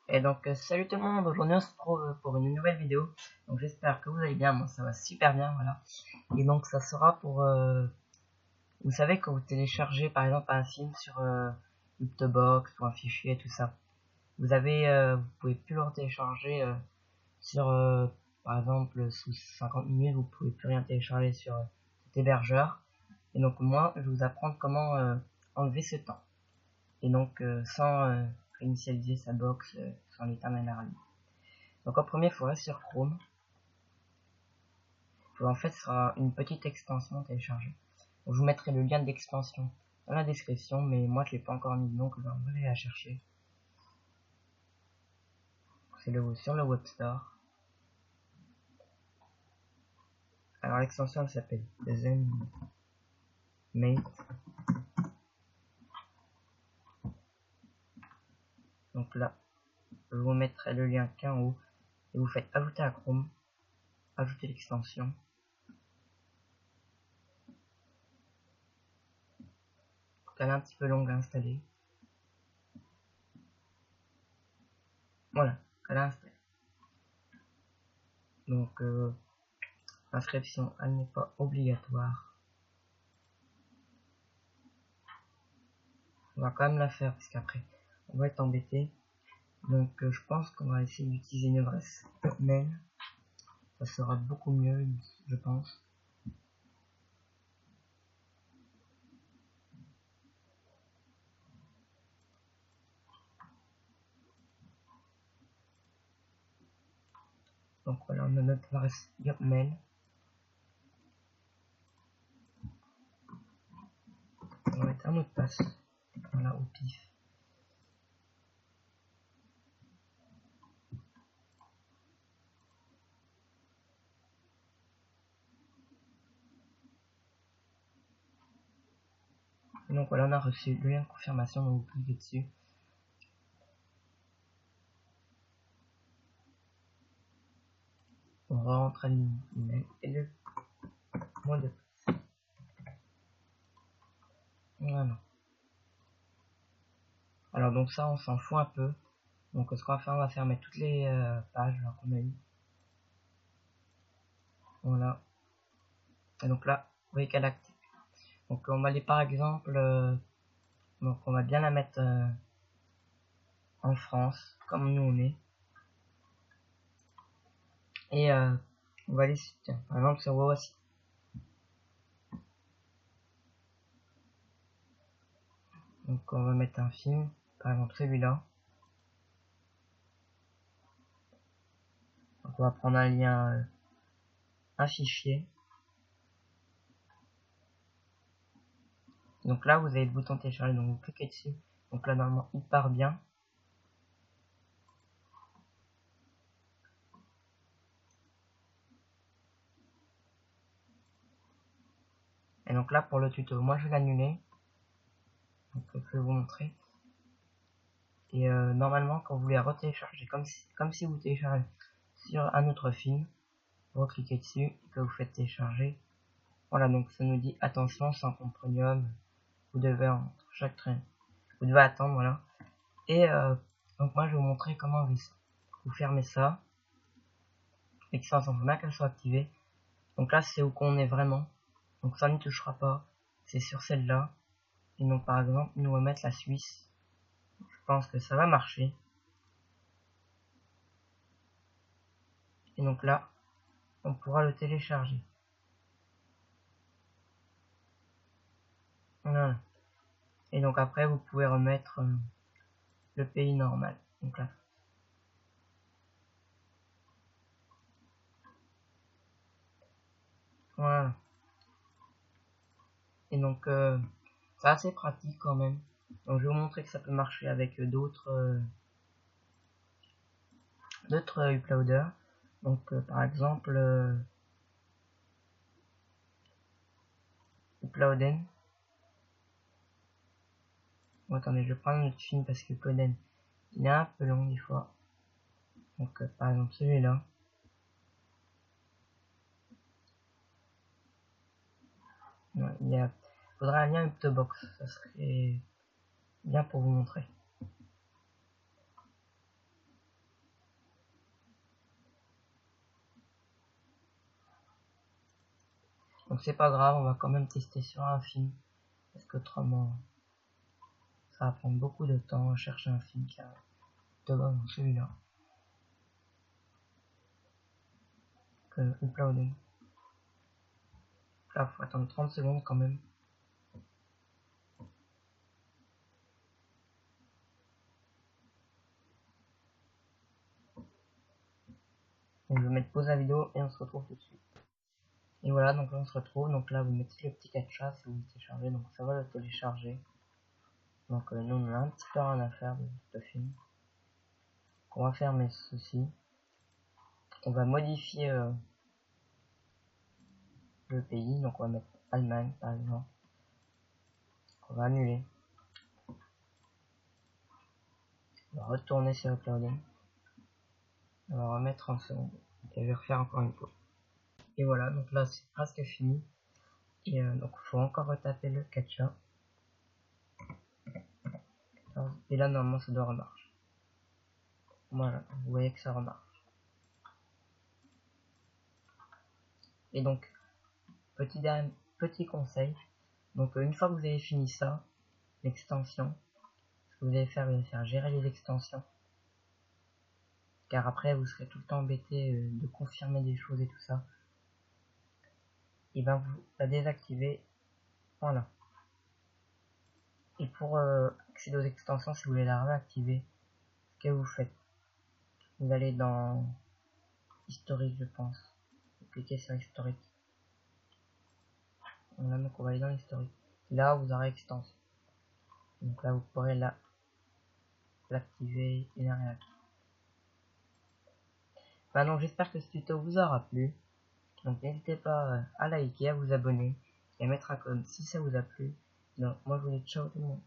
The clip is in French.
Et donc salut tout le monde, aujourd'hui on se retrouve pour une nouvelle vidéo. Donc j'espère que vous allez bien, moi ça va super bien, voilà. Et donc ça sera pour, vous savez quand vous téléchargez par exemple un film sur Box ou un fichier et tout ça. Vous pouvez plus le télécharger sur, par exemple sous 50 minutes, vous pouvez plus rien télécharger sur cet hébergeur. Et donc moi je vais vous apprendre comment enlever ce temps. Et donc sans réinitialiser sa box, sans l'éternel la rallye. Donc en premier, il faut aller sur Chrome. En fait, ce sera une petite extension téléchargée. Donc, je vous mettrai le lien d'extension dans la description, mais moi je l'ai pas encore mis, donc je vais aller la chercher. C'est sur le Web Store. Alors l'extension elle s'appelle ZenMate. Donc là, je vous mettrai le lien qui est en haut et vous faites ajouter à Chrome, ajouter l'extension. Elle est un petit peu longue à installer. Voilà, elle est installée. Donc l'inscription elle n'est pas obligatoire. On va quand même la faire parce qu'après on va être embêté. Donc je pense qu'on va essayer d'utiliser une adresse mail. Ça sera beaucoup mieux, je pense. Donc voilà, on a notre adresse mail. On va mettre un mot de passe. Voilà, au pif. Et donc voilà, on a reçu le lien de confirmation, donc vous cliquez dessus. On rentre l'email et le mot de passe. Voilà. Alors donc ça, on s'en fout un peu. Donc ce qu'on va faire, on va fermer toutes les pages qu'on a eues. Voilà. Et donc là, vous voyez qu'elle active. Donc on va aller par exemple, donc on va bien la mettre en France, comme nous on est. Et on va aller, tiens, par exemple sur voici. Donc on va mettre un film, par exemple celui-là. Donc on va prendre un lien, un fichier. Donc là vous avez le bouton télécharger, donc vous cliquez dessus. Donc là normalement il part bien. Et donc là pour le tuto, moi je vais l'annuler. Donc je vais vous montrer. Et normalement quand vous voulez retélécharger, comme si vous téléchargez sur un autre film, vous cliquez dessus et que vous faites télécharger. Voilà, donc ça nous dit attention, sans compte premium, vous devez entre chaque train, vous devez attendre, voilà. Et donc moi je vais vous montrer comment vous fermez ça. L'extension, il faut bien qu'elle soit activée. Donc là c'est où qu'on est vraiment. Donc ça ne touchera pas. C'est sur celle-là. Et donc par exemple, nous on va mettre la Suisse. Je pense que ça va marcher. Et donc là, on pourra le télécharger. Voilà. Et donc après, vous pouvez remettre le pays normal. Donc là. Voilà. Et donc, c'est assez pratique quand même. Donc, je vais vous montrer que ça peut marcher avec d'autres uploaders. Donc, par exemple, Uploaden. Bon, attendez, je vais prendre un autre film parce que Uploaden, il est un peu long des fois. Donc, par exemple, celui-là. Il faudrait un lien Uptobox. Ça serait bien pour vous montrer. Donc c'est pas grave, on va quand même tester sur un film. Parce qu'autrement, ça va prendre beaucoup de temps à chercher un film qui a de dans celui-là. Que uploading. Là, faut attendre 30 secondes quand même. Donc je vais mettre pause à la vidéo et on se retrouve tout de suite. Et voilà, donc là on se retrouve. Donc là vous mettez le petit captcha si vous téléchargez, donc ça va le télécharger. Donc nous on a un petit peu rien à faire de ce film. On va fermer ceci. On va modifier le pays, donc on va mettre Allemagne par exemple. On va annuler. On va retourner sur le uploading. On va remettre 30 secondes. Et je vais refaire encore une fois. Et voilà, donc là c'est presque fini. Et donc il faut encore retaper le captcha. Et là normalement ça doit remarcher. Voilà, vous voyez que ça remarche. Et donc, petit conseil. Donc une fois que vous avez fini ça, l'extension, ce que vous allez faire gérer les extensions. Car après vous serez tout le temps embêté de confirmer des choses et tout ça. Et ben vous la désactivez. Voilà. Et pour accéder aux extensions, si vous voulez la réactiver, ce que vous faites, vous allez dans historique, je pense. Vous cliquez sur historique. Voilà, donc on va aller dans l'historique. Là vous aurez extension. Donc là vous pourrez l'activer et la réactiver. Maintenant j'espère que ce tuto vous aura plu. Donc n'hésitez pas à liker, à vous abonner et à mettre un code si ça vous a plu. Donc moi je vous dis ciao tout le monde.